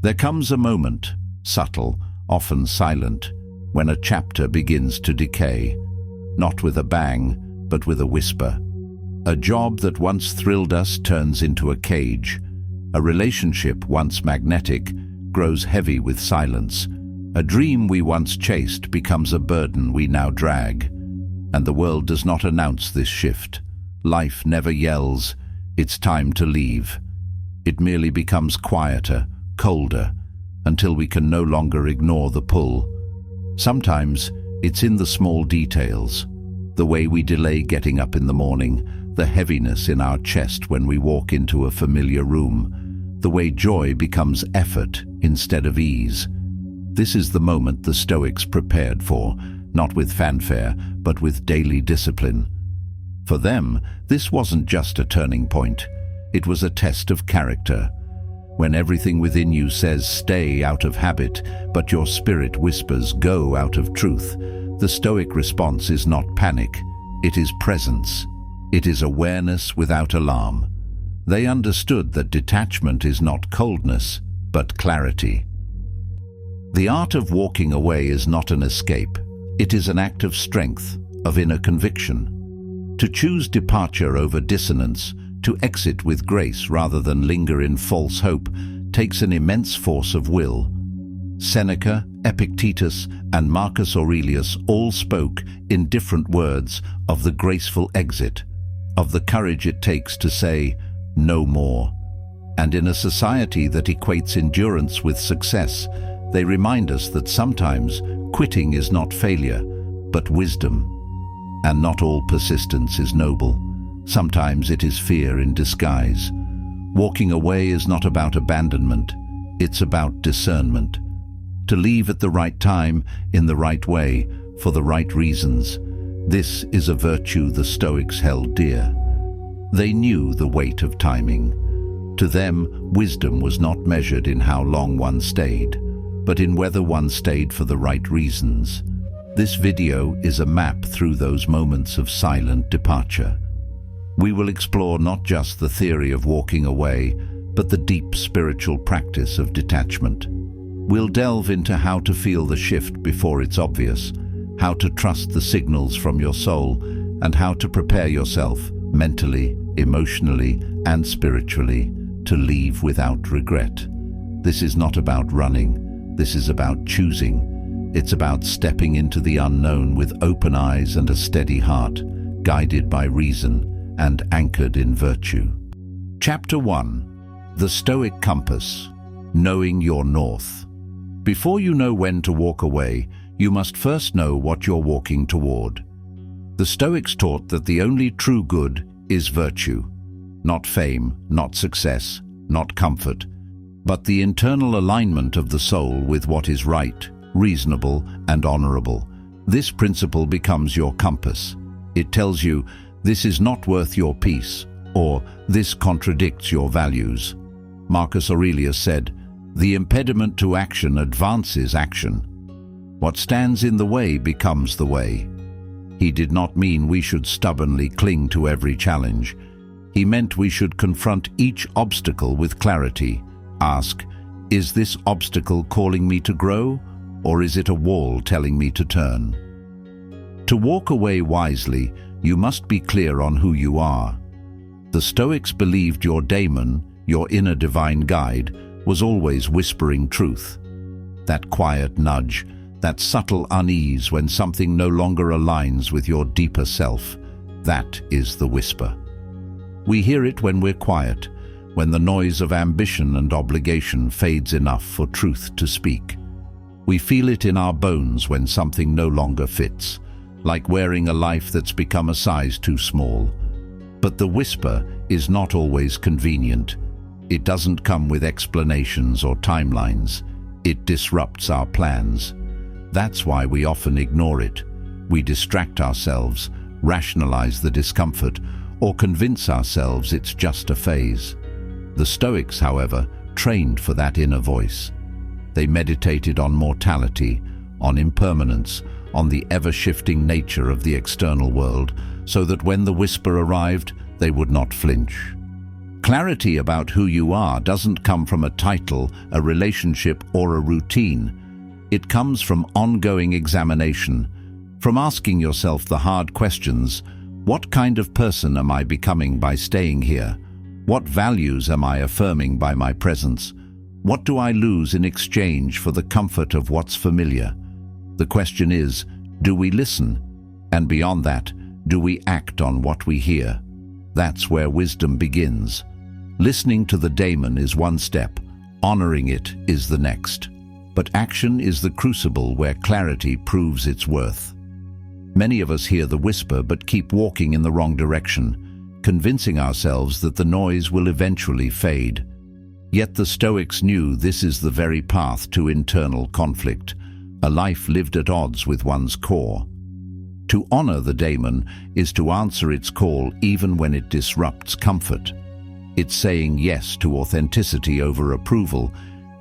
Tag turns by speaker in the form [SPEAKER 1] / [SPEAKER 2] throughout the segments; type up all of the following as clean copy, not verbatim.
[SPEAKER 1] There comes a moment, subtle, often silent, when a chapter begins to decay, not with a bang, but with a whisper. A job that once thrilled us turns into a cage. A relationship once magnetic grows heavy with silence. A dream we once chased becomes a burden we now drag. And the world does not announce this shift. Life never yells, "It's time to leave." It merely becomes quieter, colder, until we can no longer ignore the pull. Sometimes it's in the small details, the way we delay getting up in the morning, the heaviness in our chest when we walk into a familiar room, the way joy becomes effort instead of ease. This is the moment the Stoics prepared for, not with fanfare, but with daily discipline. For them, this wasn't just a turning point. It was a test of character. When everything within you says stay out of habit, but your spirit whispers go out of truth, the Stoic response is not panic. It is presence. It is awareness without alarm. They understood that detachment is not coldness, but clarity. The art of walking away is not an escape. It is an act of strength, of inner conviction. To choose departure over dissonance, to exit with grace rather than linger in false hope, takes an immense force of will. Seneca, Epictetus, and Marcus Aurelius all spoke, in different words, of the graceful exit, of the courage it takes to say, "No more." And in a society that equates endurance with success, they remind us that sometimes quitting is not failure, but wisdom. And not all persistence is noble. Sometimes it is fear in disguise. Walking away is not about abandonment, it's about discernment. To leave at the right time, in the right way, for the right reasons. This is a virtue the Stoics held dear. They knew the weight of timing. To them, wisdom was not measured in how long one stayed, but in whether one stayed for the right reasons. This video is a map through those moments of silent departure. We will explore not just the theory of walking away, but the deep spiritual practice of detachment. We'll delve into how to feel the shift before it's obvious, how to trust the signals from your soul, and how to prepare yourself mentally, emotionally, and spiritually to leave without regret. This is not about running, this is about choosing. It's about stepping into the unknown with open eyes and a steady heart, guided by reason and anchored in virtue. Chapter 1. The Stoic Compass. Knowing your north. Before you know when to walk away, you must first know what you're walking toward. The Stoics taught that the only true good is virtue. Not fame, not success, not comfort, but the internal alignment of the soul with what is right, reasonable, and honorable. This principle becomes your compass. It tells you, this is not worth your peace, or this contradicts your values. Marcus Aurelius said, "The impediment to action advances action. What stands in the way becomes the way." He did not mean we should stubbornly cling to every challenge. He meant we should confront each obstacle with clarity. Ask, is this obstacle calling me to grow, or is it a wall telling me to turn? To walk away wisely, you must be clear on who you are. The Stoics believed your daemon, your inner divine guide, was always whispering truth. That quiet nudge, that subtle unease when something no longer aligns with your deeper self, that is the whisper. We hear it when we're quiet, when the noise of ambition and obligation fades enough for truth to speak. We feel it in our bones when something no longer fits, like wearing a life that's become a size too small. But the whisper is not always convenient. It doesn't come with explanations or timelines. It disrupts our plans. That's why we often ignore it. We distract ourselves, rationalize the discomfort, or convince ourselves it's just a phase. The Stoics, however, trained for that inner voice. They meditated on mortality, on impermanence, on the ever-shifting nature of the external world, so that when the whisper arrived, they would not flinch. Clarity about who you are doesn't come from a title, a relationship, or a routine. It comes from ongoing examination, from asking yourself the hard questions. What kind of person am I becoming by staying here? What values am I affirming by my presence? What do I lose in exchange for the comfort of what's familiar? The question is, do we listen? And beyond that, do we act on what we hear? That's where wisdom begins. Listening to the daemon is one step, honoring it is the next. But action is the crucible where clarity proves its worth. Many of us hear the whisper but keep walking in the wrong direction, convincing ourselves that the noise will eventually fade. Yet the Stoics knew this is the very path to internal conflict, a life lived at odds with one's core. To honor the daemon is to answer its call even when it disrupts comfort. It's saying yes to authenticity over approval,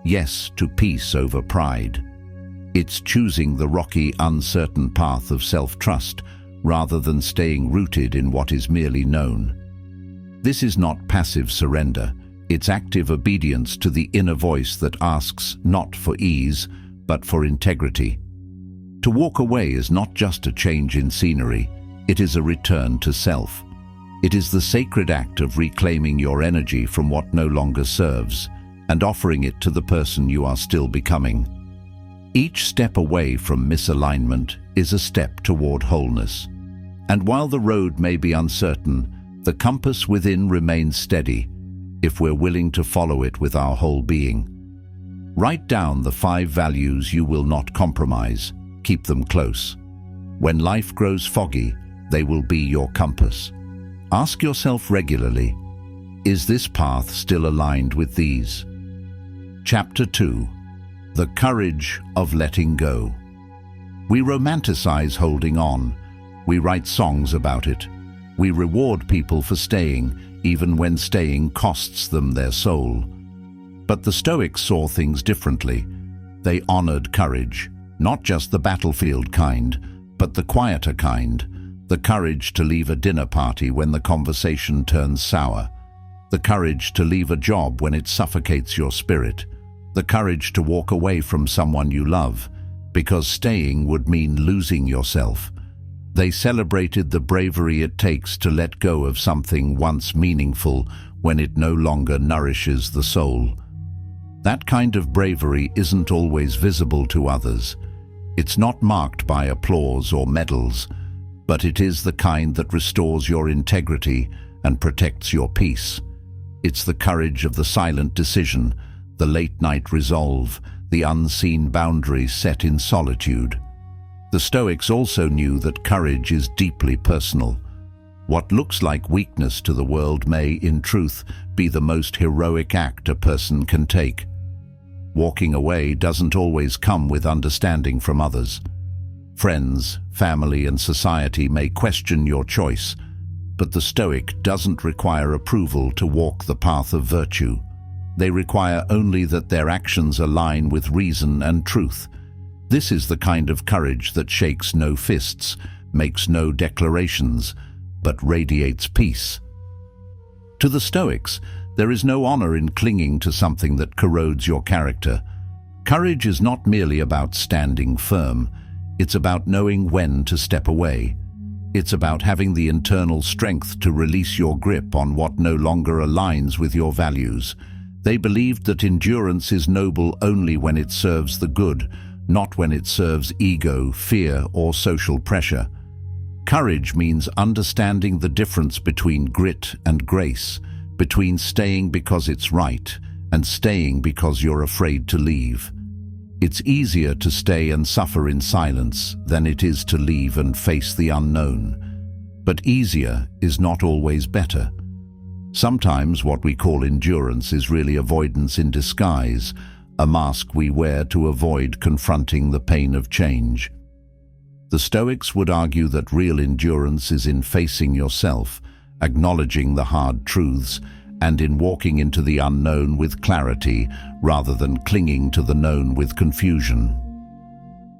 [SPEAKER 1] yes to peace over pride. It's choosing the rocky, uncertain path of self-trust rather than staying rooted in what is merely known. This is not passive surrender. It's active obedience to the inner voice that asks not for ease, but for integrity. To walk away is not just a change in scenery, it is a return to self. It is the sacred act of reclaiming your energy from what no longer serves and offering it to the person you are still becoming. Each step away from misalignment is a step toward wholeness. And while the road may be uncertain, the compass within remains steady, if we're willing to follow it with our whole being. Write down the 5 values you will not compromise. Keep them close. When life grows foggy, they will be your compass. Ask yourself regularly, is this path still aligned with these? Chapter 2. The Courage of Letting Go. We romanticize holding on. We write songs about it. We reward people for staying, even when staying costs them their soul. But the Stoics saw things differently. They honored courage, not just the battlefield kind, but the quieter kind, the courage to leave a dinner party when the conversation turns sour, the courage to leave a job when it suffocates your spirit, the courage to walk away from someone you love, because staying would mean losing yourself. They celebrated the bravery it takes to let go of something once meaningful when it no longer nourishes the soul. That kind of bravery isn't always visible to others. It's not marked by applause or medals, but it is the kind that restores your integrity and protects your peace. It's the courage of the silent decision, the late-night resolve, the unseen boundaries set in solitude. The Stoics also knew that courage is deeply personal. What looks like weakness to the world may, in truth, be the most heroic act a person can take. Walking away doesn't always come with understanding from others. Friends, family, and society may question your choice, but the Stoic doesn't require approval to walk the path of virtue. They require only that their actions align with reason and truth. This is the kind of courage that shakes no fists, makes no declarations, but radiates peace. To the Stoics, there is no honor in clinging to something that corrodes your character. Courage is not merely about standing firm. It's about knowing when to step away. It's about having the internal strength to release your grip on what no longer aligns with your values. They believed that endurance is noble only when it serves the good, not when it serves ego, fear, or social pressure. Courage means understanding the difference between grit and grace, between staying because it's right and staying because you're afraid to leave. It's easier to stay and suffer in silence than it is to leave and face the unknown. But easier is not always better. Sometimes what we call endurance is really avoidance in disguise, a mask we wear to avoid confronting the pain of change. The Stoics would argue that real endurance is in facing yourself, acknowledging the hard truths, and in walking into the unknown with clarity rather than clinging to the known with confusion.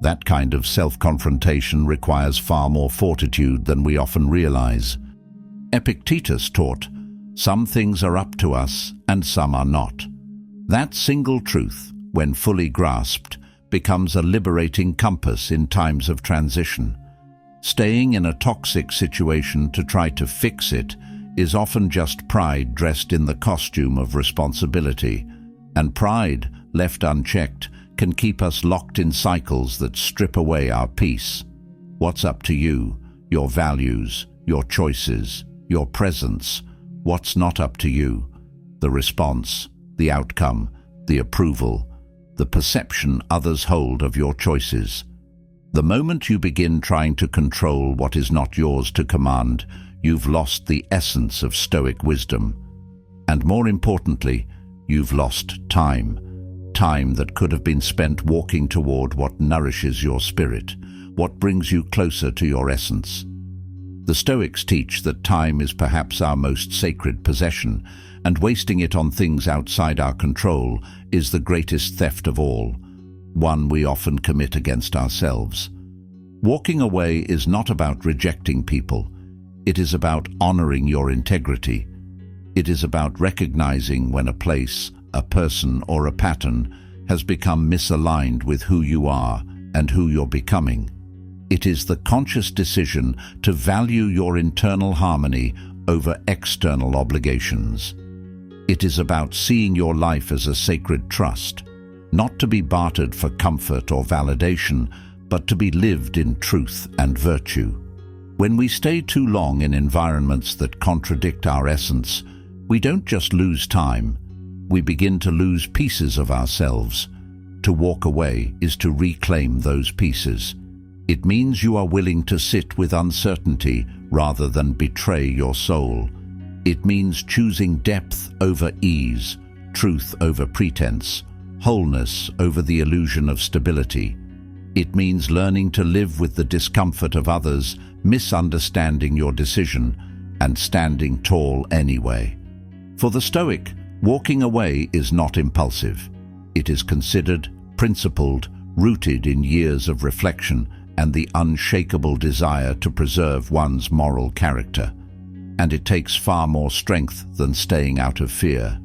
[SPEAKER 1] That kind of self-confrontation requires far more fortitude than we often realize. Epictetus taught, Some things are up to us and some are not. That single truth, when fully grasped, becomes a liberating compass in times of transition. Staying in a toxic situation to try to fix it is often just pride dressed in the costume of responsibility, and pride, left unchecked, can keep us locked in cycles that strip away our peace. What's up to you? Your values, your choices, your presence. What's not up to you? The response, the outcome, the approval, the perception others hold of your choices. The moment you begin trying to control what is not yours to command, you've lost the essence of Stoic wisdom. And more importantly, you've lost time. Time that could have been spent walking toward what nourishes your spirit, what brings you closer to your essence. The Stoics teach that time is perhaps our most sacred possession, and wasting it on things outside our control is the greatest theft of all, one we often commit against ourselves. Walking away is not about rejecting people. It is about honoring your integrity. It is about recognizing when a place, a person, or a pattern has become misaligned with who you are and who you're becoming. It is the conscious decision to value your internal harmony over external obligations. It is about seeing your life as a sacred trust, not to be bartered for comfort or validation, but to be lived in truth and virtue. When we stay too long in environments that contradict our essence, we don't just lose time, we begin to lose pieces of ourselves. To walk away is to reclaim those pieces. It means you are willing to sit with uncertainty rather than betray your soul. It means choosing depth over ease, truth over pretense, wholeness over the illusion of stability. It means learning to live with the discomfort of others, misunderstanding your decision, and standing tall anyway. For the Stoic, walking away is not impulsive. It is considered, principled, rooted in years of reflection and the unshakable desire to preserve one's moral character. And it takes far more strength than staying out of fear.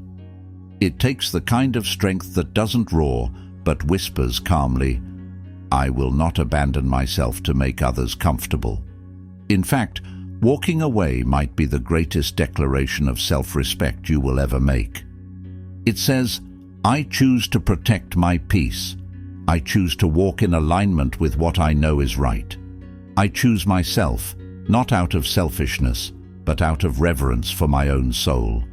[SPEAKER 1] It takes the kind of strength that doesn't roar, but whispers calmly, "I will not abandon myself to make others comfortable." In fact, walking away might be the greatest declaration of self-respect you will ever make. It says, "I choose to protect my peace. I choose to walk in alignment with what I know is right. I choose myself, not out of selfishness, but out of reverence for my own soul."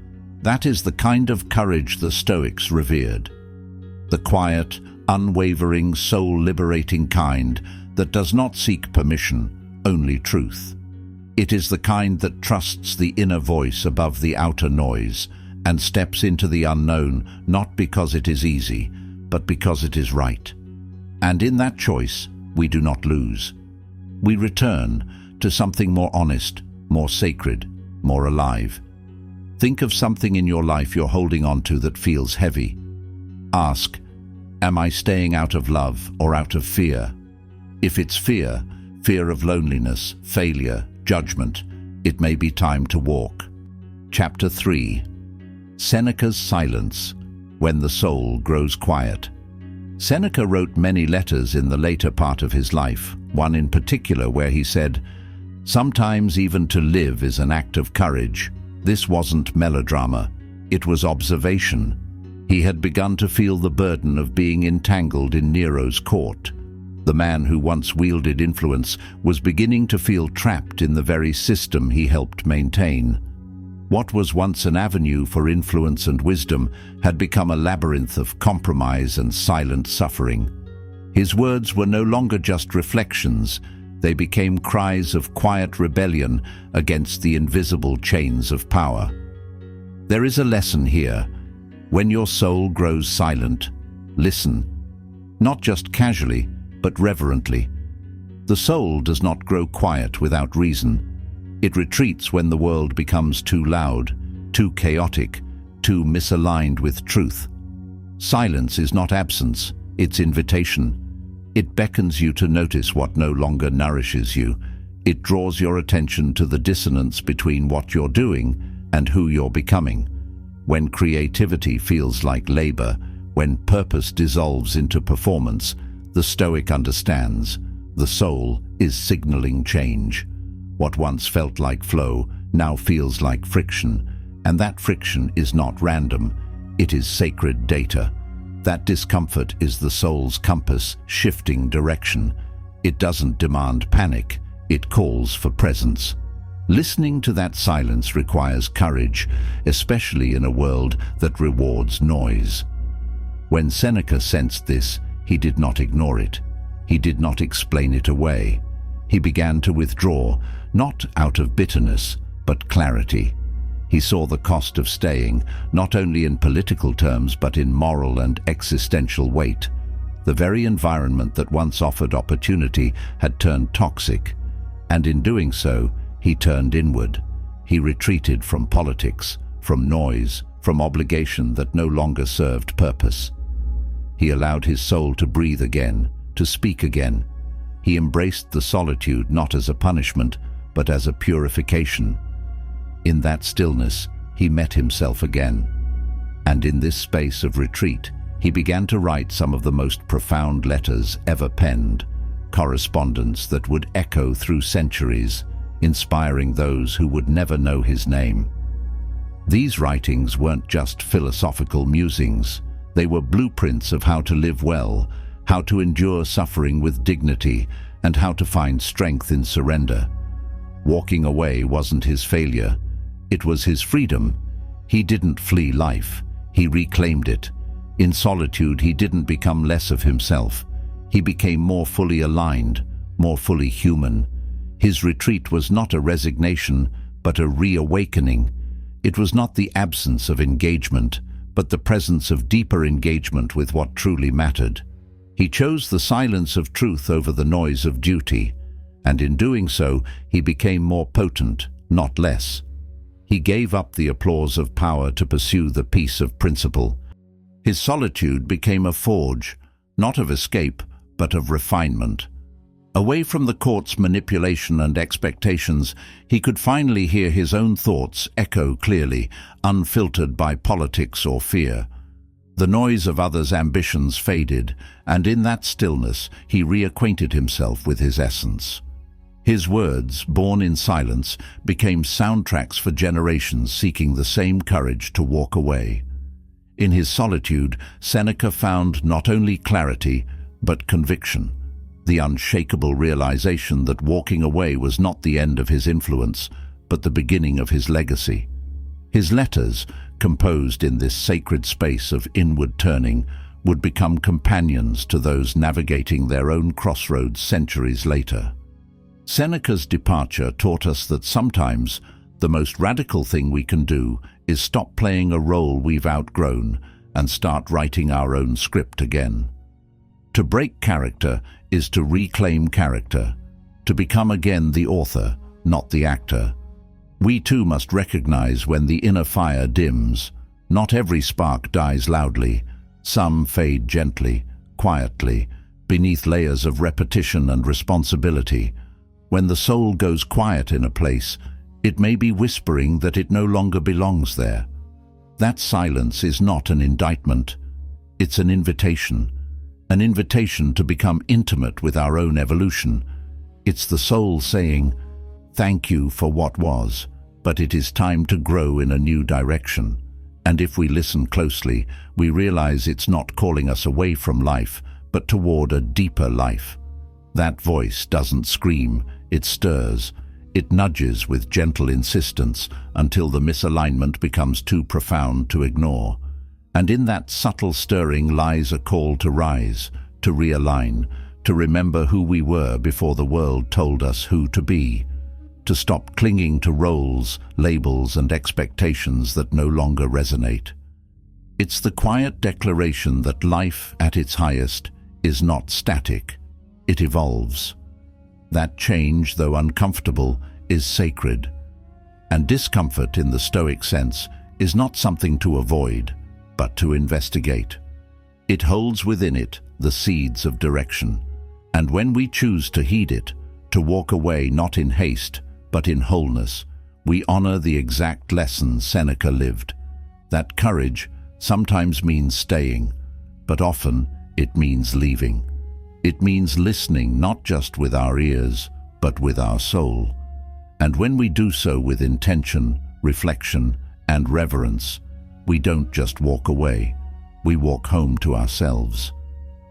[SPEAKER 1] That is the kind of courage the Stoics revered. The quiet, unwavering, soul-liberating kind that does not seek permission, only truth. It is the kind that trusts the inner voice above the outer noise and steps into the unknown not because it is easy, but because it is right. And in that choice, we do not lose. We return to something more honest, more sacred, more alive. Think of something in your life you're holding on to that feels heavy. Ask, am I staying out of love or out of fear? If it's fear, fear of loneliness, failure, judgment, it may be time to walk. Chapter 3. Seneca's Silence, When the Soul Grows Quiet. Seneca wrote many letters in the later part of his life, one in particular where he said, "Sometimes even to live is an act of courage." This wasn't melodrama, it was observation. He had begun to feel the burden of being entangled in Nero's court. The man who once wielded influence was beginning to feel trapped in the very system he helped maintain. What was once an avenue for influence and wisdom had become a labyrinth of compromise and silent suffering. His words were no longer just reflections, they became cries of quiet rebellion against the invisible chains of power. There is a lesson here. When your soul grows silent, listen, not just casually, but reverently. The soul does not grow quiet without reason. It retreats when the world becomes too loud, too chaotic, too misaligned with truth. Silence is not absence, it's invitation. It beckons you to notice what no longer nourishes you. It draws your attention to the dissonance between what you're doing and who you're becoming. When creativity feels like labor, when purpose dissolves into performance, the Stoic understands the soul is signaling change. What once felt like flow now feels like friction, and that friction is not random, it is sacred data. That discomfort is the soul's compass shifting direction. It doesn't demand panic, it calls for presence. Listening to that silence requires courage, especially in a world that rewards noise. When Seneca sensed this, he did not ignore it. He did not explain it away. He began to withdraw, not out of bitterness, but clarity. He saw the cost of staying, not only in political terms but in moral and existential weight. The very environment that once offered opportunity had turned toxic, and in doing so, he turned inward. He retreated from politics, from noise, from obligation that no longer served purpose. He allowed his soul to breathe again, to speak again. He embraced the solitude not as a punishment, but as a purification. In that stillness, he met himself again. And in this space of retreat, he began to write some of the most profound letters ever penned, correspondence that would echo through centuries, inspiring those who would never know his name. These writings weren't just philosophical musings. They were blueprints of how to live well, how to endure suffering with dignity, and how to find strength in surrender. Walking away wasn't his failure. It was his freedom. He didn't flee life. He reclaimed it. In solitude, he didn't become less of himself. He became more fully aligned, more fully human. His retreat was not a resignation, but a reawakening. It was not the absence of engagement, but the presence of deeper engagement with what truly mattered. He chose the silence of truth over the noise of duty, and in doing so, he became more potent, not less. He gave up the applause of power to pursue the peace of principle. His solitude became a forge, not of escape, but of refinement. Away from the court's manipulation and expectations, he could finally hear his own thoughts echo clearly, unfiltered by politics or fear. The noise of others' ambitions faded, and in that stillness he reacquainted himself with his essence. His words, born in silence, became soundtracks for generations seeking the same courage to walk away. In his solitude, Seneca found not only clarity, but conviction. The unshakable realization that walking away was not the end of his influence, but the beginning of his legacy. His letters, composed in this sacred space of inward turning, would become companions to those navigating their own crossroads centuries later. Seneca's departure taught us that sometimes the most radical thing we can do is stop playing a role we've outgrown and start writing our own script again. To break character is to reclaim character, to become again the author, not the actor. We too must recognize when the inner fire dims. Not every spark dies loudly. Some fade gently, quietly, beneath layers of repetition and responsibility. When the soul goes quiet in a place, it may be whispering that it no longer belongs there. That silence is not an indictment. It's an invitation to become intimate with our own evolution. It's the soul saying, "Thank you for what was, but it is time to grow in a new direction." And if we listen closely, we realize it's not calling us away from life, but toward a deeper life. That voice doesn't scream, it stirs. It nudges with gentle insistence until the misalignment becomes too profound to ignore. And in that subtle stirring lies a call to rise, to realign, to remember who we were before the world told us who to be, to stop clinging to roles, labels, and expectations that no longer resonate. It's the quiet declaration that life at its highest is not static, it evolves. That change, though uncomfortable, is sacred. And discomfort in the Stoic sense is not something to avoid, but to investigate. It holds within it the seeds of direction. And when we choose to heed it, to walk away not in haste, but in wholeness, We honor the exact lesson Seneca lived, that courage sometimes means staying, but often it means leaving. It means listening not just with our ears, but with our soul. And when we do so with intention, reflection, and reverence, we don't just walk away, we walk home to ourselves.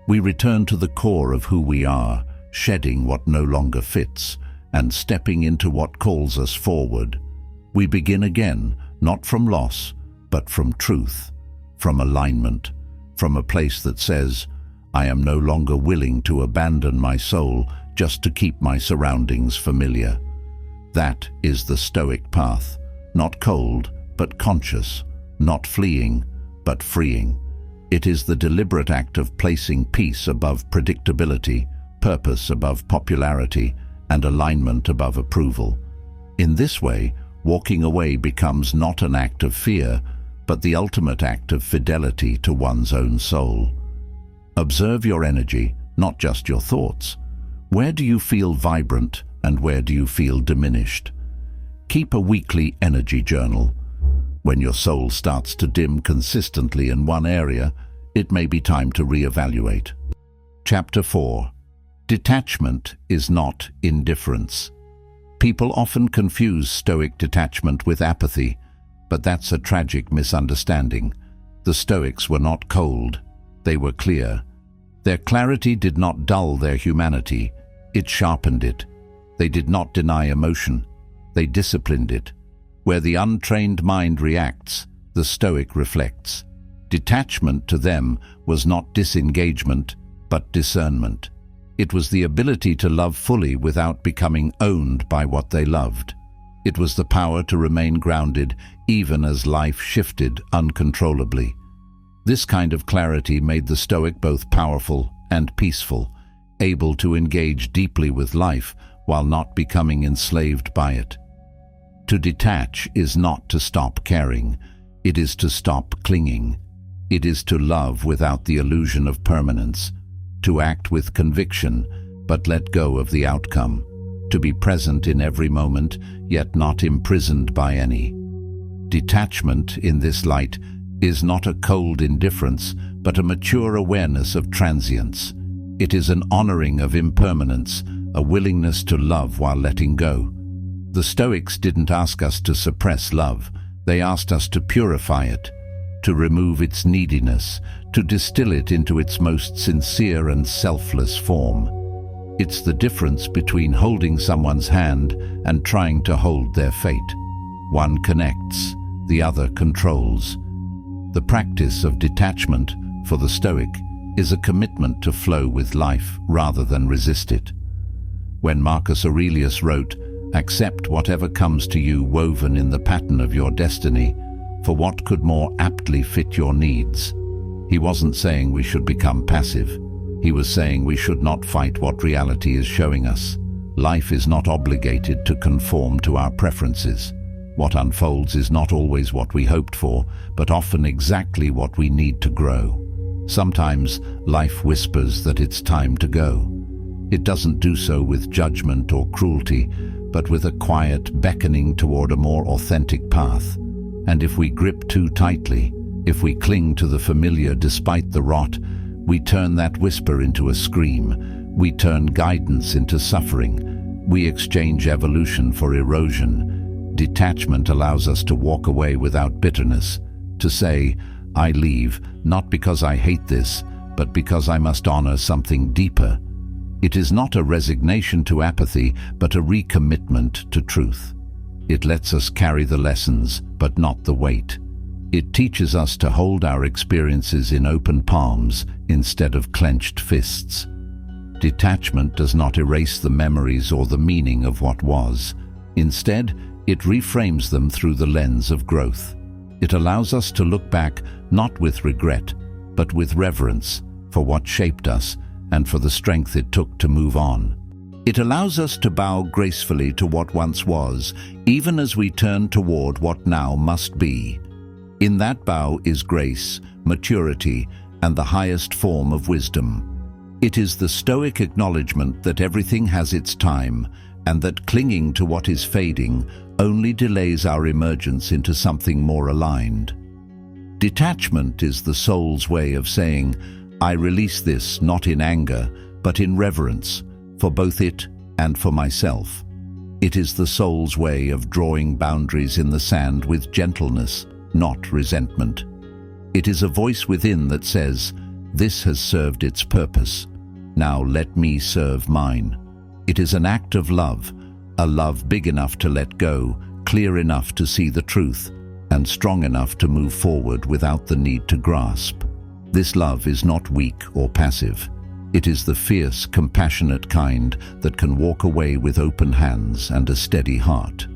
[SPEAKER 1] We return to the core of who we are, shedding what no longer fits, and stepping into what calls us forward. We begin again, not from loss, but from truth, from alignment, from a place that says, I am no longer willing to abandon my soul just to keep my surroundings familiar. That is the Stoic path, not cold, but conscious, not fleeing, but freeing. It is the deliberate act of placing peace above predictability, purpose above popularity, and alignment above approval. In this way, walking away becomes not an act of fear, but the ultimate act of fidelity to one's own soul. Observe your energy, not just your thoughts. Where do you feel vibrant and where do you feel diminished? Keep a weekly energy journal. When your soul starts to dim consistently in one area, it may be time to reevaluate. Chapter 4. Detachment is not indifference. People often confuse Stoic detachment with apathy, but that's a tragic misunderstanding. The Stoics were not cold, they were clear. Their clarity did not dull their humanity, it sharpened it. They did not deny emotion, they disciplined it. Where the untrained mind reacts, the Stoic reflects. Detachment to them was not disengagement, but discernment. It was the ability to love fully without becoming owned by what they loved. It was the power to remain grounded even as life shifted uncontrollably. This kind of clarity made the Stoic both powerful and peaceful, able to engage deeply with life while not becoming enslaved by it. To detach is not to stop caring, it is to stop clinging. It is to love without the illusion of permanence, to act with conviction but let go of the outcome, to be present in every moment yet not imprisoned by any. Detachment in this light is not a cold indifference but a mature awareness of transience. It is an honoring of impermanence, a willingness to love while letting go. The Stoics didn't ask us to suppress love, they asked us to purify it, to remove its neediness, to distill it into its most sincere and selfless form. It's the difference between holding someone's hand and trying to hold their fate. One connects, the other controls. The practice of detachment, for the Stoic, is a commitment to flow with life rather than resist it. When Marcus Aurelius wrote, "Accept whatever comes to you woven in the pattern of your destiny, for what could more aptly fit your needs?" He wasn't saying we should become passive. He was saying we should not fight what reality is showing us. Life is not obligated to conform to our preferences. What unfolds is not always what we hoped for, but often exactly what we need to grow. Sometimes life whispers that it's time to go. It doesn't do so with judgment or cruelty, but with a quiet beckoning toward a more authentic path. And if we grip too tightly, if we cling to the familiar despite the rot, we turn that whisper into a scream. We turn guidance into suffering. We exchange evolution for erosion. Detachment allows us to walk away without bitterness, to say, "I leave, not because I hate this, but because I must honor something deeper." It is not a resignation to apathy, but a recommitment to truth. It lets us carry the lessons, but not the weight. It teaches us to hold our experiences in open palms instead of clenched fists. Detachment does not erase the memories or the meaning of what was. Instead, it reframes them through the lens of growth. It allows us to look back not with regret, but with reverence for what shaped us and for the strength it took to move on. It allows us to bow gracefully to what once was, even as we turn toward what now must be. In that bow is grace, maturity, and the highest form of wisdom. It is the Stoic acknowledgement that everything has its time, and that clinging to what is fading only delays our emergence into something more aligned. Detachment is the soul's way of saying, I release this not in anger, but in reverence, for both it and for myself. It is the soul's way of drawing boundaries in the sand with gentleness, not resentment. It is a voice within that says, this has served its purpose. Now let me serve mine. It is an act of love, a love big enough to let go, clear enough to see the truth, and strong enough to move forward without the need to grasp. This love is not weak or passive. It is the fierce, compassionate kind that can walk away with open hands and a steady heart.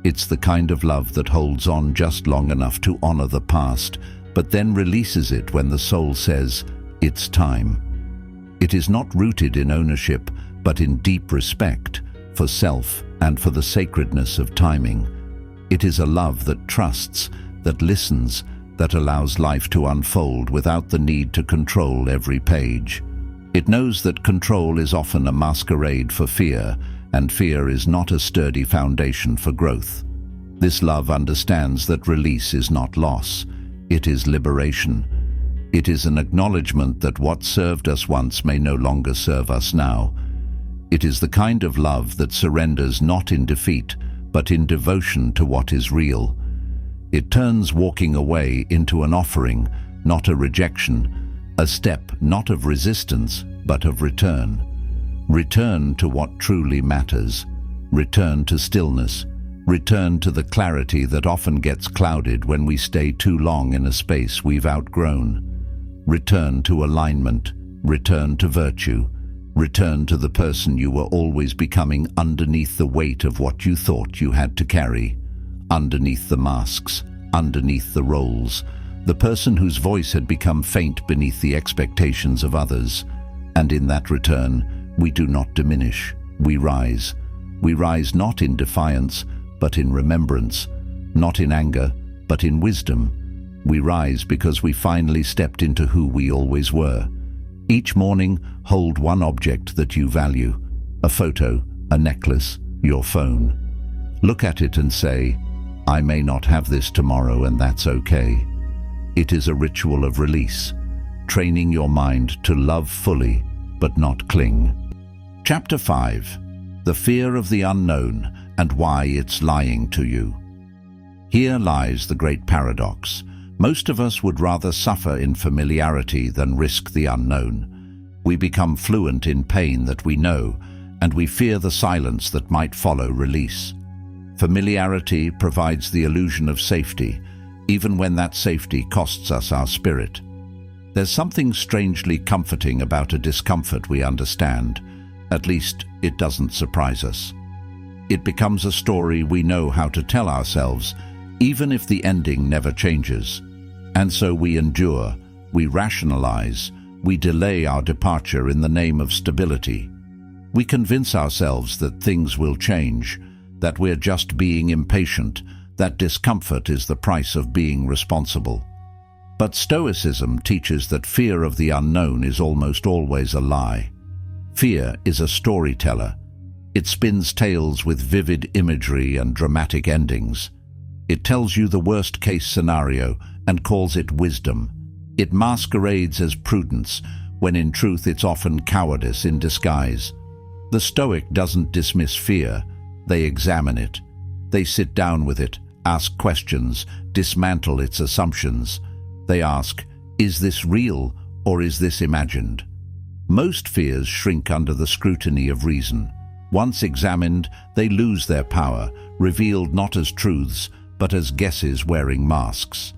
[SPEAKER 1] It's the kind of love that holds on just long enough to honor the past, but then releases it when the soul says, it's time. It is not rooted in ownership, but in deep respect for self and for the sacredness of timing. It is a love that trusts, that listens, that allows life to unfold without the need to control every page. It knows that control is often a masquerade for fear, and fear is not a sturdy foundation for growth. This love understands that release is not loss, it is liberation. It is an acknowledgement that what served us once may no longer serve us now. It is the kind of love that surrenders not in defeat, but in devotion to what is real. It turns walking away into an offering, not a rejection, a step not of resistance, but of return. Return to what truly matters. Return to stillness. Return to the clarity that often gets clouded when we stay too long in a space we've outgrown. Return to alignment. Return to virtue. Return to the person you were always becoming underneath the weight of what you thought you had to carry. Underneath the masks, underneath the roles, the person whose voice had become faint beneath the expectations of others. And in that return, we do not diminish, we rise. We rise not in defiance, but in remembrance, not in anger, but in wisdom. We rise because we finally stepped into who we always were. Each morning, hold one object that you value, a photo, a necklace, your phone. Look at it and say, I may not have this tomorrow, and that's okay. It is a ritual of release, training your mind to love fully, but not cling. Chapter 5. The Fear of the Unknown and Why It's Lying to You. Here lies the great paradox. Most of us would rather suffer in familiarity than risk the unknown. We become fluent in pain that we know, and we fear the silence that might follow release. Familiarity provides the illusion of safety, even when that safety costs us our spirit. There's something strangely comforting about a discomfort we understand. At least, it doesn't surprise us. It becomes a story we know how to tell ourselves, even if the ending never changes. And so we endure, we rationalize, we delay our departure in the name of stability. We convince ourselves that things will change, that we're just being impatient, that discomfort is the price of being responsible. But Stoicism teaches that fear of the unknown is almost always a lie. Fear is a storyteller. It spins tales with vivid imagery and dramatic endings. It tells you the worst-case scenario and calls it wisdom. It masquerades as prudence, when in truth it's often cowardice in disguise. The Stoic doesn't dismiss fear. They examine it. They sit down with it, ask questions, dismantle its assumptions. They ask, is this real or is this imagined? Most fears shrink under the scrutiny of reason. Once examined, they lose their power, revealed not as truths, but as guesses wearing masks.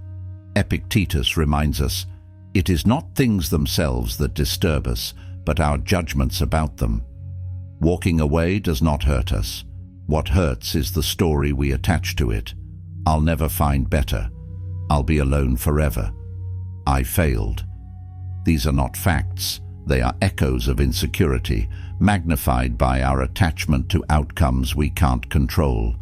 [SPEAKER 1] Epictetus reminds us, it is not things themselves that disturb us, but our judgments about them. Walking away does not hurt us. What hurts is the story we attach to it. I'll never find better. I'll be alone forever. I failed. These are not facts. They are echoes of insecurity, magnified by our attachment to outcomes we can't control.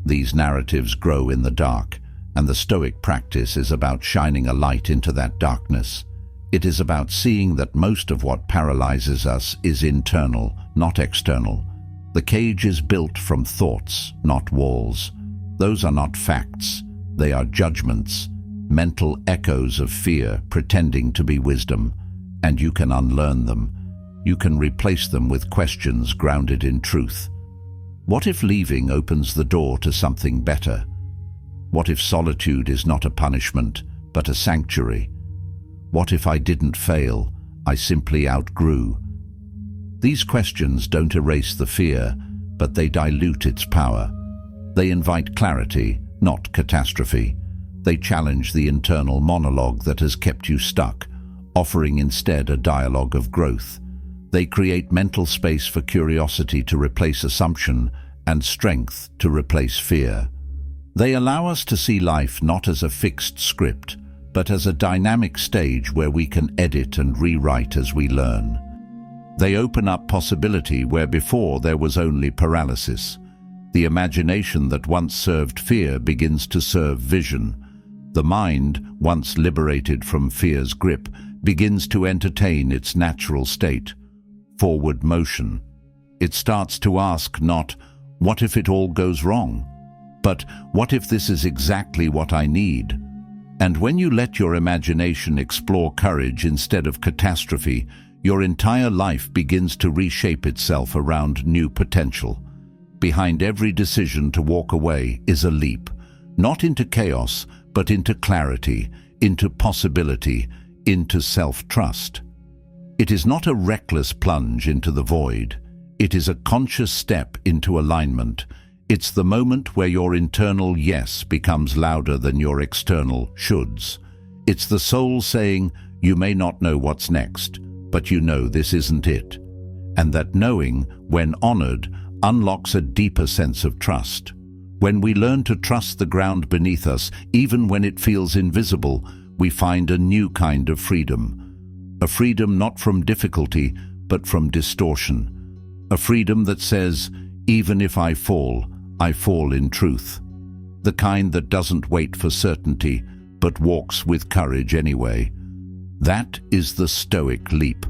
[SPEAKER 1] These narratives grow in the dark, and the Stoic practice is about shining a light into that darkness. It is about seeing that most of what paralyzes us is internal, not external. The cage is built from thoughts, not walls. Those are not facts, they are judgments, mental echoes of fear pretending to be wisdom, and you can unlearn them. You can replace them with questions grounded in truth. What if leaving opens the door to something better? What if solitude is not a punishment, but a sanctuary? What if I didn't fail, I simply outgrew? These questions don't erase the fear, but they dilute its power. They invite clarity, not catastrophe. They challenge the internal monologue that has kept you stuck, offering instead a dialogue of growth. They create mental space for curiosity to replace assumption and strength to replace fear. They allow us to see life not as a fixed script, but as a dynamic stage where we can edit and rewrite as we learn. They open up possibility where before there was only paralysis. The imagination that once served fear begins to serve vision. The mind, once liberated from fear's grip, begins to entertain its natural state, forward motion. It starts to ask not, what if it all goes wrong? But what if this is exactly what I need? And when you let your imagination explore courage instead of catastrophe, your entire life begins to reshape itself around new potential. Behind every decision to walk away is a leap, not into chaos, but into clarity, into possibility, into self-trust. It is not a reckless plunge into the void. It is a conscious step into alignment. It's the moment where your internal yes becomes louder than your external shoulds. It's the soul saying, you may not know what's next, but you know this isn't it. And that knowing, when honored, unlocks a deeper sense of trust. When we learn to trust the ground beneath us, even when it feels invisible, we find a new kind of freedom. A freedom not from difficulty, but from distortion. A freedom that says, even if I fall in truth. The kind that doesn't wait for certainty, but walks with courage anyway. That is the Stoic leap,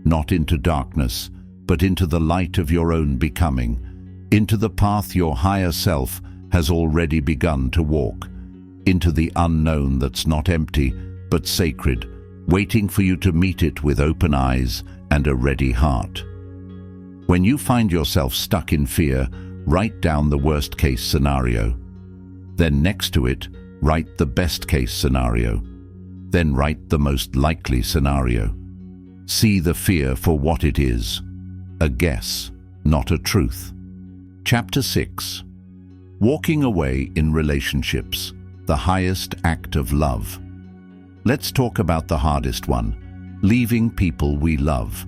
[SPEAKER 1] not into darkness, but into the light of your own becoming, into the path your higher self has already begun to walk, into the unknown that's not empty, but sacred, waiting for you to meet it with open eyes and a ready heart. When you find yourself stuck in fear, write down the worst-case scenario. Then next to it, write the best-case scenario. Then write the most likely scenario. See the fear for what it is, a guess, not a truth. Chapter 6. Walking away in relationships, the highest act of love. Let's talk about the hardest one, leaving people we love.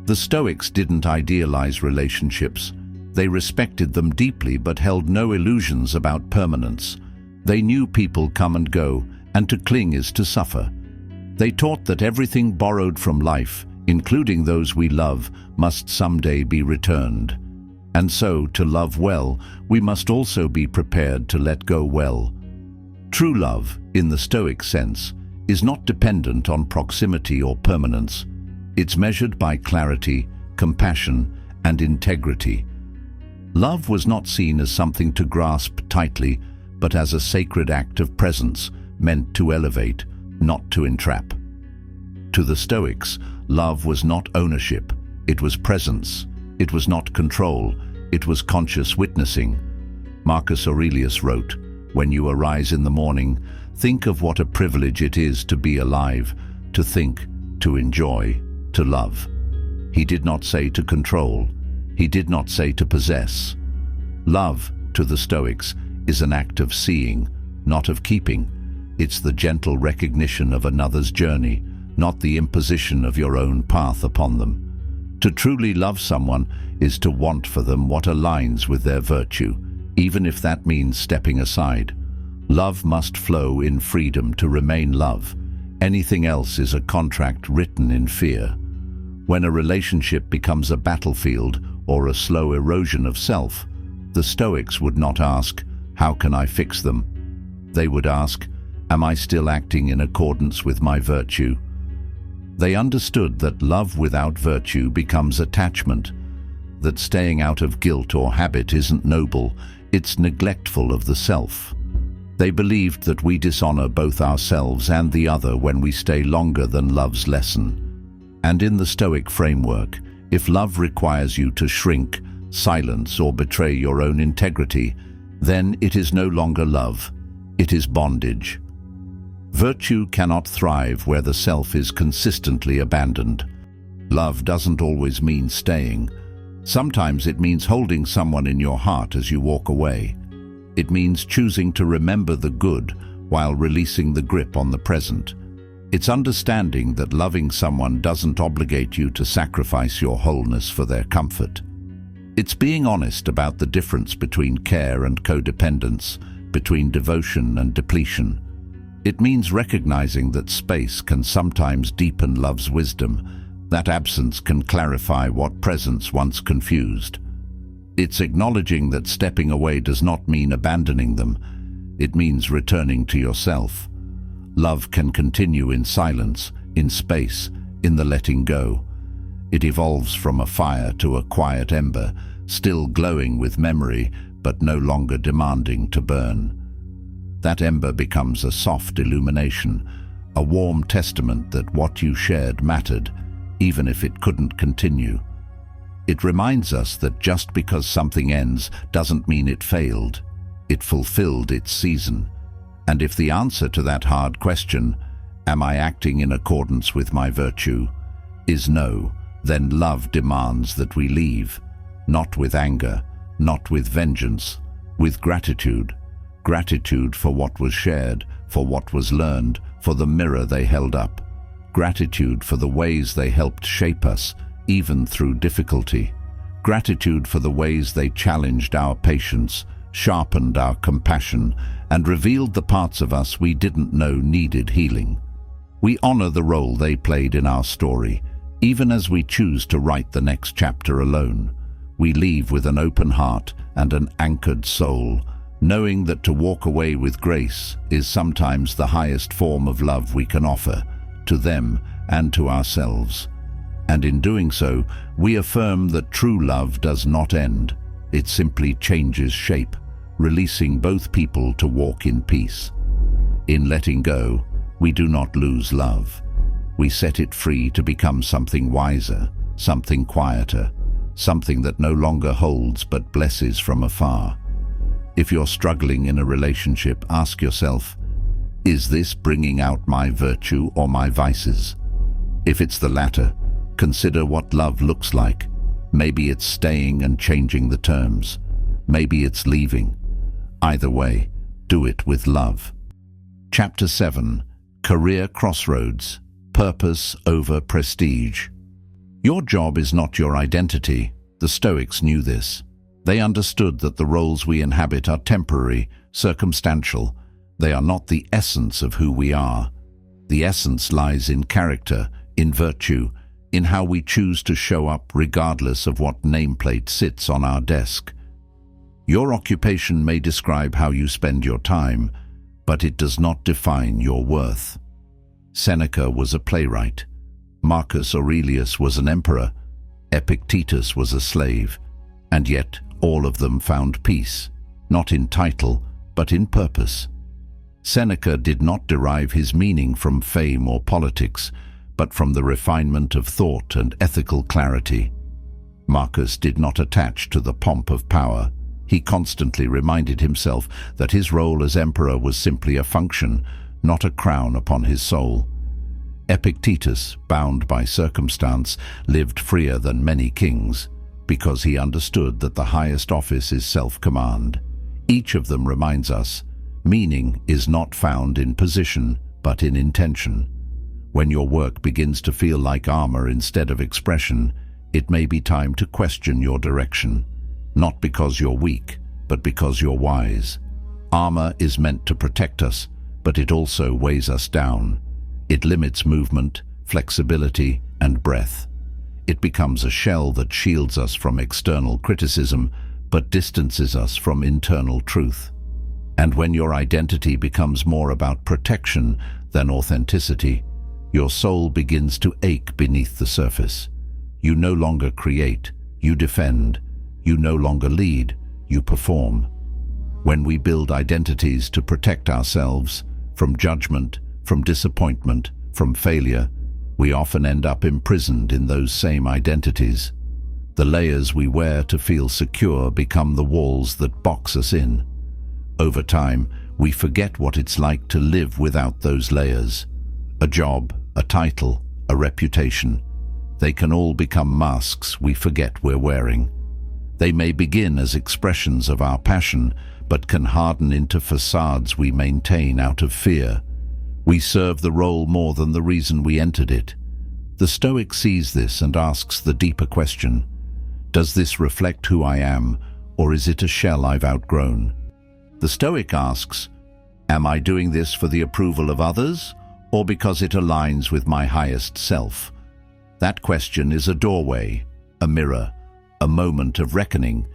[SPEAKER 1] The Stoics didn't idealize relationships. They respected them deeply but held no illusions about permanence. They knew people come and go, and to cling is to suffer. They taught that everything borrowed from life, including those we love, must someday be returned. And so, to love well, we must also be prepared to let go well. True love, in the Stoic sense, is not dependent on proximity or permanence. It's measured by clarity, compassion, and integrity. Love was not seen as something to grasp tightly, but as a sacred act of presence, meant to elevate, not to entrap. To the Stoics, love was not ownership, it was presence. It was not control, it was conscious witnessing. Marcus Aurelius wrote, "When you arise in the morning, think of what a privilege it is to be alive, to think, to enjoy, to love." He did not say to control. He did not say to possess. Love, to the Stoics, is an act of seeing, not of keeping. It's the gentle recognition of another's journey, not the imposition of your own path upon them. To truly love someone is to want for them what aligns with their virtue, even if that means stepping aside. Love must flow in freedom to remain love. Anything else is a contract written in fear. When a relationship becomes a battlefield or a slow erosion of self, the Stoics would not ask, "How can I fix them?" They would ask, "Am I still acting in accordance with my virtue?" They understood that love without virtue becomes attachment, that staying out of guilt or habit isn't noble, It's neglectful of the self. They believed that we dishonor both ourselves and the other when we stay longer than love's lesson. And in the Stoic framework, if love requires you to shrink, silence, or betray your own integrity, then it is no longer love, it is bondage. Virtue cannot thrive where the self is consistently abandoned. Love doesn't always mean staying. Sometimes it means holding someone in your heart as you walk away. It means choosing to remember the good while releasing the grip on the present. It's understanding that loving someone doesn't obligate you to sacrifice your wholeness for their comfort. It's being honest about the difference between care and codependence, between devotion and depletion. It means recognizing that space can sometimes deepen love's wisdom, that absence can clarify what presence once confused. It's acknowledging that stepping away does not mean abandoning them. It means returning to yourself. Love can continue in silence, in space, in the letting go. It evolves from a fire to a quiet ember, still glowing with memory, but no longer demanding to burn. That ember becomes a soft illumination, a warm testament that what you shared mattered, even if it couldn't continue. It reminds us that just because something ends doesn't mean it failed. It fulfilled its season. And if the answer to that hard question, am I acting in accordance with my virtue, is no, then love demands that we leave, not with anger, not with vengeance, with gratitude. Gratitude for what was shared, for what was learned, for the mirror they held up. Gratitude for the ways they helped shape us, even through difficulty. Gratitude for the ways they challenged our patience, sharpened our compassion, and revealed the parts of us we didn't know needed healing. We honor the role they played in our story, even as we choose to write the next chapter alone. We leave with an open heart and an anchored soul, knowing that to walk away with grace is sometimes the highest form of love we can offer, to them and to ourselves. And in doing so, we affirm that true love does not end. It simply changes shape, releasing both people to walk in peace. In letting go, we do not lose love. We set it free to become something wiser, something quieter, something that no longer holds but blesses from afar. If you're struggling in a relationship, ask yourself, is this bringing out my virtue or my vices? If it's the latter, consider what love looks like. Maybe it's staying and changing the terms. Maybe it's leaving. Either way, do it with love. Chapter 7. Career Crossroads. Purpose over prestige. Your job is not your identity. The Stoics knew this. They understood that the roles we inhabit are temporary, circumstantial. They are not the essence of who we are. The essence lies in character, in virtue, in how we choose to show up regardless of what nameplate sits on our desk. Your occupation may describe how you spend your time, but it does not define your worth. Seneca was a playwright. Marcus Aurelius was an emperor. Epictetus was a slave. And yet, all of them found peace, not in title, but in purpose. Seneca did not derive his meaning from fame or politics, but from the refinement of thought and ethical clarity. Marcus did not attach to the pomp of power. He constantly reminded himself that his role as emperor was simply a function, not a crown upon his soul. Epictetus, bound by circumstance, lived freer than many kings, because he understood that the highest office is self-command. Each of them reminds us, meaning is not found in position, but in intention. When your work begins to feel like armor instead of expression, it may be time to question your direction, not because you're weak, but because you're wise. Armor is meant to protect us, but it also weighs us down. It limits movement, flexibility, and breath. It becomes a shell that shields us from external criticism, but distances us from internal truth. And when your identity becomes more about protection than authenticity, your soul begins to ache beneath the surface. You no longer create, you defend. You no longer lead, you perform. When we build identities to protect ourselves from judgment, from disappointment, from failure, we often end up imprisoned in those same identities. The layers we wear to feel secure become the walls that box us in. Over time, we forget what it's like to live without those layers. A job, a title, a reputation. They can all become masks we forget we're wearing. They may begin as expressions of our passion, but can harden into facades we maintain out of fear. We serve the role more than the reason we entered it. The Stoic sees this and asks the deeper question: does this reflect who I am, or is it a shell I've outgrown? The Stoic asks, am I doing this for the approval of others, or because it aligns with my highest self? That question is a doorway, a mirror, a moment of reckoning.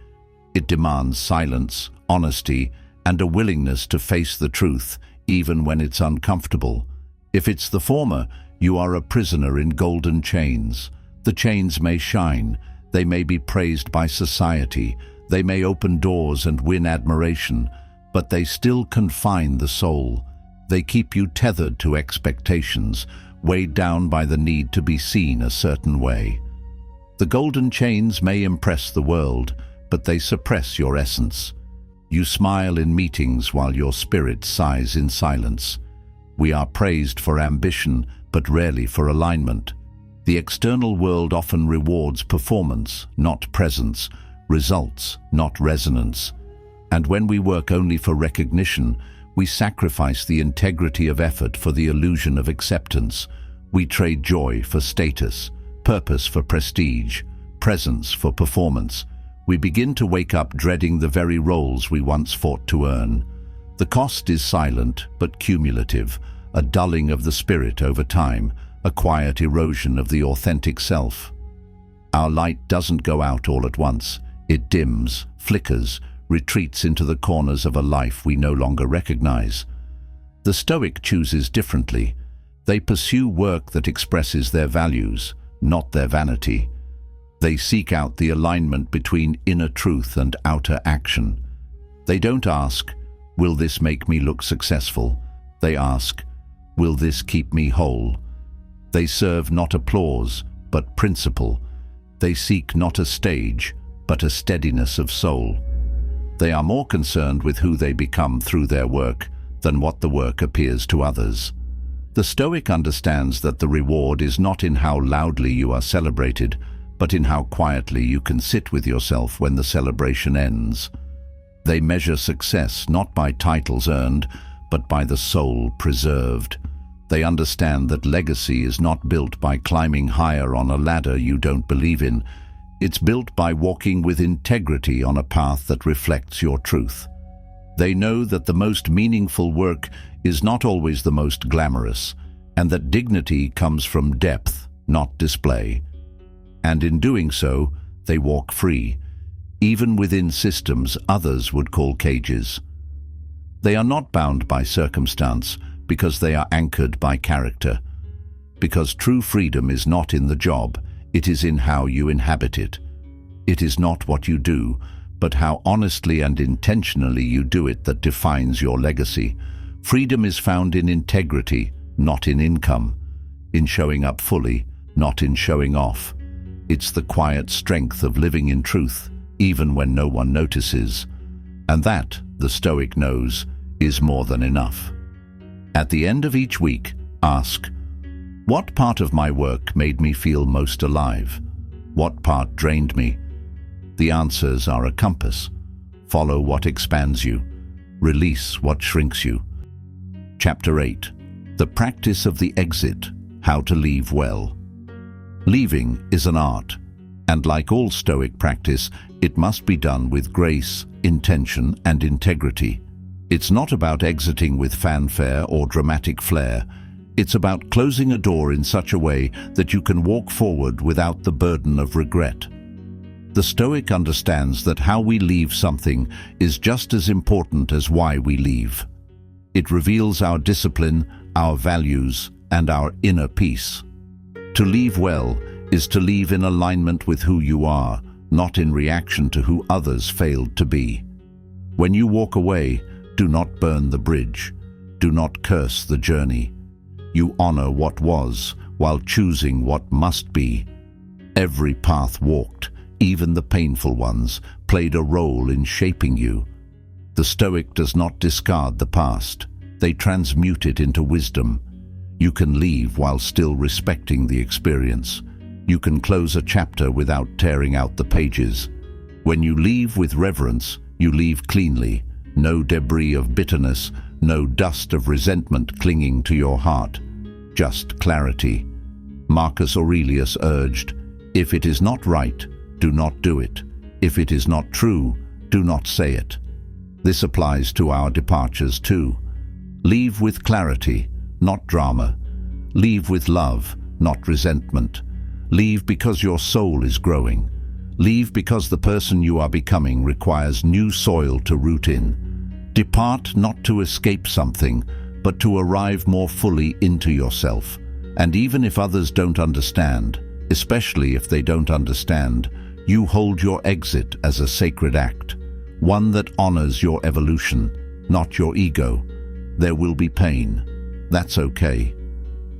[SPEAKER 1] It demands silence, honesty, and a willingness to face the truth, even when it's uncomfortable. If it's the former, you are a prisoner in golden chains. The chains may shine, they may be praised by society, they may open doors and win admiration, but they still confine the soul. They keep you tethered to expectations, weighed down by the need to be seen a certain way. The golden chains may impress the world, but they suppress your essence. You smile in meetings while your spirit sighs in silence. We are praised for ambition, but rarely for alignment. The external world often rewards performance, not presence, results, not resonance. And when we work only for recognition, we sacrifice the integrity of effort for the illusion of acceptance. We trade joy for status, purpose for prestige, presence for performance. We begin to wake up dreading the very roles we once fought to earn. The cost is silent but cumulative, a dulling of the spirit over time, a quiet erosion of the authentic self. Our light doesn't go out all at once. It dims, flickers, retreats into the corners of a life we no longer recognize. The Stoic chooses differently. They pursue work that expresses their values, not their vanity. They seek out the alignment between inner truth and outer action. They don't ask, will this make me look successful? They ask, will this keep me whole? They serve not applause, but principle. They seek not a stage, but a steadiness of soul. They are more concerned with who they become through their work than what the work appears to others. The Stoic understands that the reward is not in how loudly you are celebrated, but in how quietly you can sit with yourself when the celebration ends. They measure success not by titles earned, but by the soul preserved. They understand that legacy is not built by climbing higher on a ladder you don't believe in. It's built by walking with integrity on a path that reflects your truth. They know that the most meaningful work is not always the most glamorous, and that dignity comes from depth, not display. And in doing so, they walk free, even within systems others would call cages. They are not bound by circumstance because they are anchored by character. Because true freedom is not in the job, it is in how you inhabit it. It is not what you do, but how honestly and intentionally you do it that defines your legacy. Freedom is found in integrity, not in income, in showing up fully, not in showing off. It's the quiet strength of living in truth, even when no one notices. And that, the Stoic knows, is more than enough. At the end of each week, ask, what part of my work made me feel most alive? What part drained me? The answers are a compass. Follow what expands you. Release what shrinks you. Chapter 8. The Practice of the Exit, How to Leave Well. Leaving is an art, and like all Stoic practice, it must be done with grace, intention, and integrity. It's not about exiting with fanfare or dramatic flair. It's about closing a door in such a way that you can walk forward without the burden of regret. The Stoic understands that how we leave something is just as important as why we leave. It reveals our discipline, our values, and our inner peace. To leave well is to leave in alignment with who you are, not in reaction to who others failed to be. When you walk away, do not burn the bridge. Do not curse the journey. You honor what was while choosing what must be. Every path walked, even the painful ones, played a role in shaping you. The Stoic does not discard the past. They transmute it into wisdom. You can leave while still respecting the experience. You can close a chapter without tearing out the pages. When you leave with reverence, you leave cleanly. No debris of bitterness, no dust of resentment clinging to your heart. Just clarity. Marcus Aurelius urged, "If it is not right, do not do it. If it is not true, do not say it." This applies to our departures too. Leave with clarity, not drama. Leave with love, not resentment. Leave because your soul is growing. Leave because the person you are becoming requires new soil to root in. Depart not to escape something, but to arrive more fully into yourself. And even if others don't understand, especially if they don't understand, you hold your exit as a sacred act, one that honors your evolution, not your ego. There will be pain. That's okay.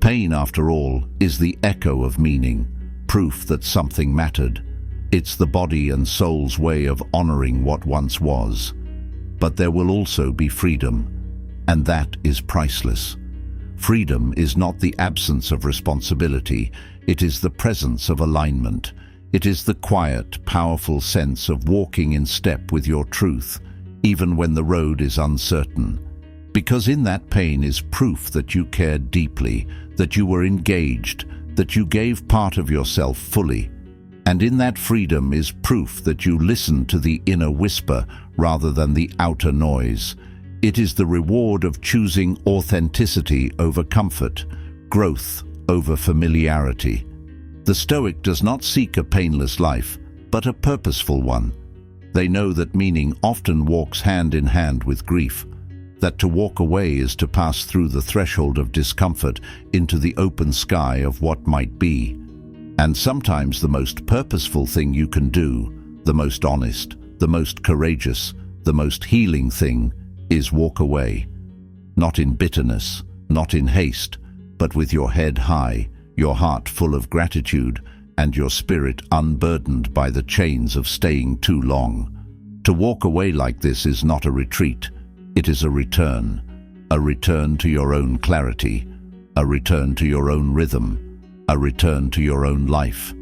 [SPEAKER 1] Pain, after all, is the echo of meaning, proof that something mattered. It's the body and soul's way of honoring what once was. But there will also be freedom, and that is priceless. Freedom is not the absence of responsibility, it is the presence of alignment. It is the quiet, powerful sense of walking in step with your truth, even when the road is uncertain. Because in that pain is proof that you cared deeply, that you were engaged, that you gave part of yourself fully. And in that freedom is proof that you listened to the inner whisper rather than the outer noise. It is the reward of choosing authenticity over comfort, growth over familiarity. The Stoic does not seek a painless life, but a purposeful one. They know that meaning often walks hand in hand with grief, that to walk away is to pass through the threshold of discomfort into the open sky of what might be. And sometimes the most purposeful thing you can do, the most honest, the most courageous, the most healing thing, is walk away. Not in bitterness, not in haste, but with your head high, your heart full of gratitude, and your spirit unburdened by the chains of staying too long. To walk away like this is not a retreat, it is a return to your own clarity, a return to your own rhythm, a return to your own life.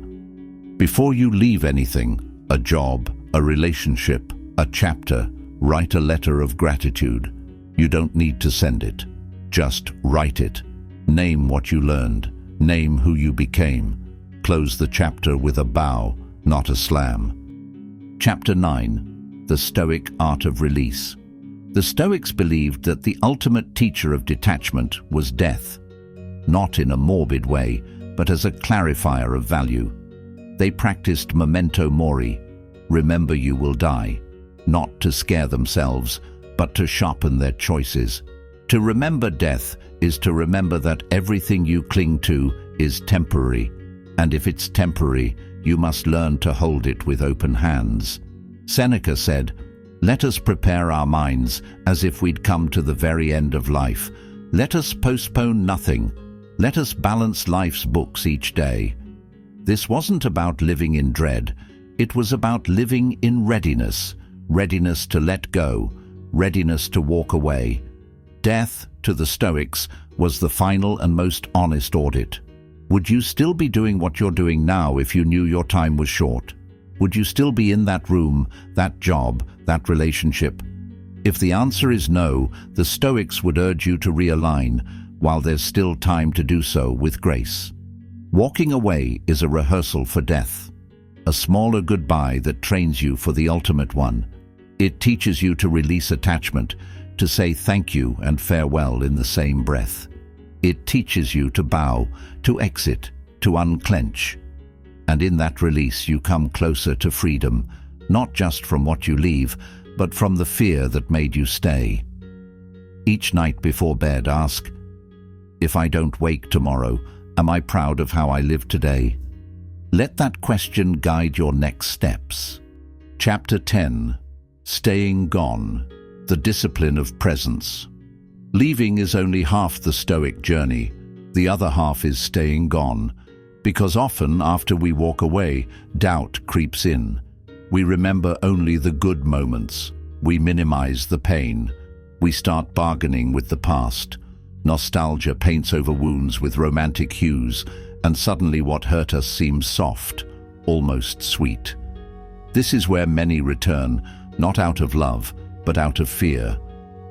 [SPEAKER 1] Before you leave anything, a job, a relationship, a chapter, write a letter of gratitude. You don't need to send it. Just write it. Name what you learned. Name who you became. Close the chapter with a bow, not a slam. Chapter 9. The Stoic Art of Release. The Stoics believed that the ultimate teacher of detachment was death, not in a morbid way, but as a clarifier of value. They practiced memento mori, remember you will die, not to scare themselves, but to sharpen their choices. To remember death is to remember that everything you cling to is temporary, and if it's temporary, you must learn to hold it with open hands. Seneca said, "Let us prepare our minds as if we'd come to the very end of life. Let us postpone nothing. Let us balance life's books each day." This wasn't about living in dread. It was about living in readiness, readiness to let go, readiness to walk away. Death, to the Stoics, was the final and most honest audit. Would you still be doing what you're doing now if you knew your time was short? Would you still be in that room, that job, that relationship? If the answer is no, the Stoics would urge you to realign, while there's still time to do so with grace. Walking away is a rehearsal for death, a smaller goodbye that trains you for the ultimate one. It teaches you to release attachment, to say thank you and farewell in the same breath. It teaches you to bow, to exit, to unclench. And in that release you come closer to freedom, not just from what you leave, but from the fear that made you stay. Each night before bed ask, "If I don't wake tomorrow, am I proud of how I lived today?" Let that question guide your next steps. Chapter 10. Staying gone, the discipline of presence. Leaving is only half the Stoic journey. The other half is staying gone, because often after we walk away, doubt creeps in. We remember only the good moments. We minimize the pain. We start bargaining with the past. Nostalgia paints over wounds with romantic hues, and suddenly what hurt us seems soft, almost sweet. This is where many return, not out of love, but out of fear.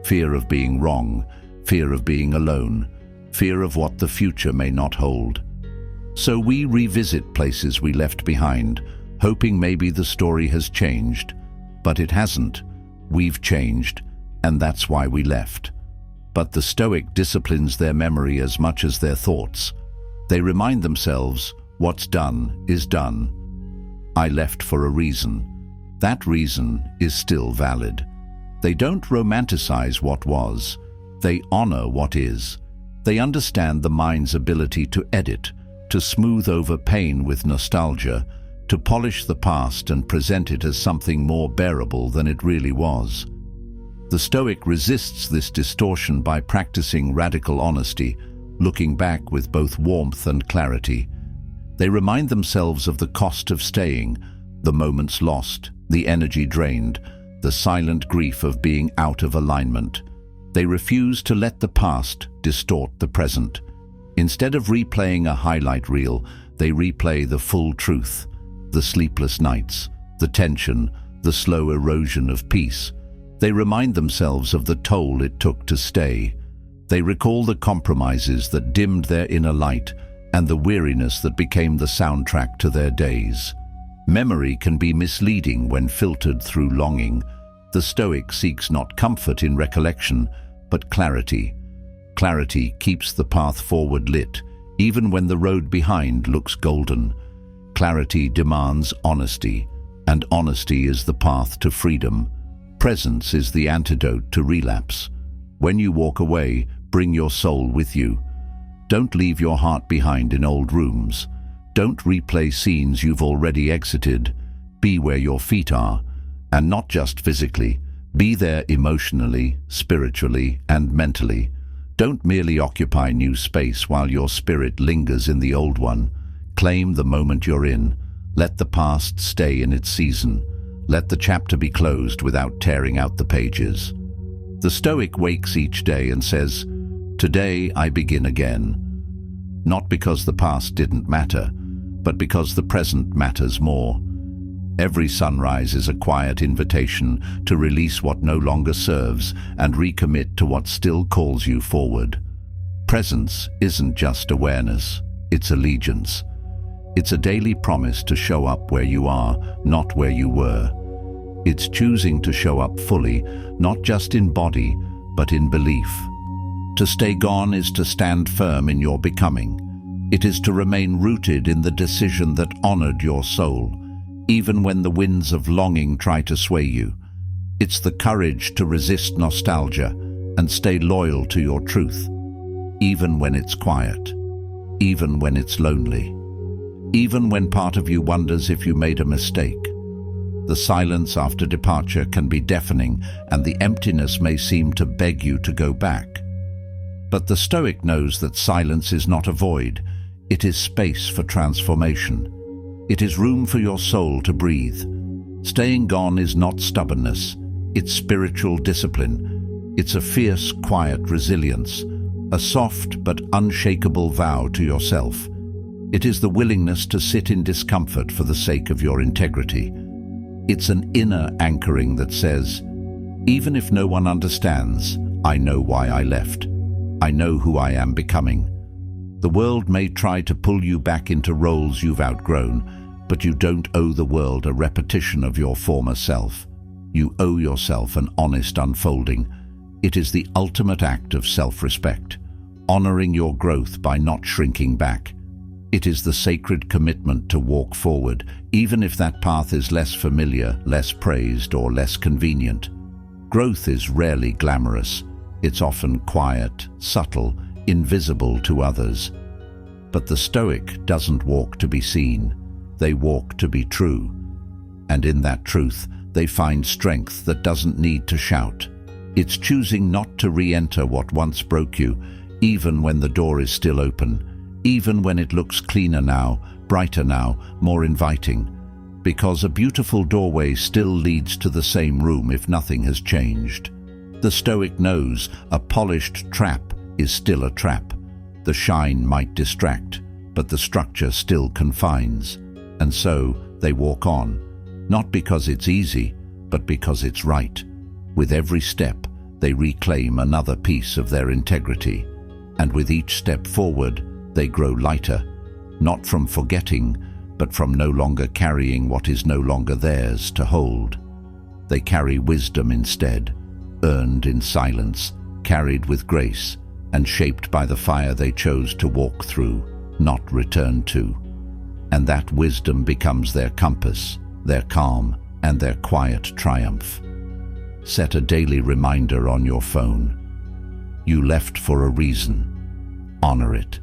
[SPEAKER 1] Fear of being wrong, fear of being alone, fear of what the future may not hold. So we revisit places we left behind, hoping maybe the story has changed. But it hasn't. We've changed, and that's why we left. But the Stoic disciplines their memory as much as their thoughts. They remind themselves, what's done is done. I left for a reason. That reason is still valid. They don't romanticize what was. They honor what is. They understand the mind's ability to edit, to smooth over pain with nostalgia, to polish the past and present it as something more bearable than it really was. The Stoic resists this distortion by practicing radical honesty, looking back with both warmth and clarity. They remind themselves of the cost of staying, the moments lost, the energy drained, the silent grief of being out of alignment. They refuse to let the past distort the present. Instead of replaying a highlight reel, they replay the full truth, the sleepless nights, the tension, the slow erosion of peace. They remind themselves of the toll it took to stay. They recall the compromises that dimmed their inner light and the weariness that became the soundtrack to their days. Memory can be misleading when filtered through longing. The Stoic seeks not comfort in recollection, but clarity. Clarity keeps the path forward lit, even when the road behind looks golden. Clarity demands honesty, and honesty is the path to freedom. Presence is the antidote to relapse. When you walk away, bring your soul with you. Don't leave your heart behind in old rooms. Don't replay scenes you've already exited. Be where your feet are, and not just physically. Be there emotionally, spiritually, and mentally. Don't merely occupy new space while your spirit lingers in the old one. Claim the moment you're in. Let the past stay in its season. Let the chapter be closed without tearing out the pages. The Stoic wakes each day and says, "Today I begin again." Not because the past didn't matter, but because the present matters more. Every sunrise is a quiet invitation to release what no longer serves and recommit to what still calls you forward. Presence isn't just awareness, it's allegiance. It's a daily promise to show up where you are, not where you were. It's choosing to show up fully, not just in body, but in belief. To stay gone is to stand firm in your becoming. It is to remain rooted in the decision that honored your soul, even when the winds of longing try to sway you. It's the courage to resist nostalgia and stay loyal to your truth, even when it's quiet, even when it's lonely, even when part of you wonders if you made a mistake. The silence after departure can be deafening, and the emptiness may seem to beg you to go back. But the Stoic knows that silence is not a void. It is space for transformation. It is room for your soul to breathe. Staying gone is not stubbornness. It's spiritual discipline. It's a fierce, quiet resilience, a soft but unshakable vow to yourself. It is the willingness to sit in discomfort for the sake of your integrity. It's an inner anchoring that says, even if no one understands, I know why I left. I know who I am becoming. The world may try to pull you back into roles you've outgrown, but you don't owe the world a repetition of your former self. You owe yourself an honest unfolding. It is the ultimate act of self-respect, honoring your growth by not shrinking back. It is the sacred commitment to walk forward, even if that path is less familiar, less praised, or less convenient. Growth is rarely glamorous. It's often quiet, subtle, invisible to others. But the Stoic doesn't walk to be seen. They walk to be true. And in that truth, they find strength that doesn't need to shout. It's choosing not to re-enter what once broke you, even when the door is still open, even when it looks cleaner now, brighter now, more inviting. Because a beautiful doorway still leads to the same room if nothing has changed. The Stoic knows a polished trap is still a trap. The shine might distract, but the structure still confines. And so they walk on, not because it's easy, but because it's right. With every step, they reclaim another piece of their integrity. And with each step forward, they grow lighter, not from forgetting, but from no longer carrying what is no longer theirs to hold. They carry wisdom instead, earned in silence, carried with grace, and shaped by the fire they chose to walk through, not return to. And that wisdom becomes their compass, their calm, and their quiet triumph. Set a daily reminder on your phone. You left for a reason. Honor it.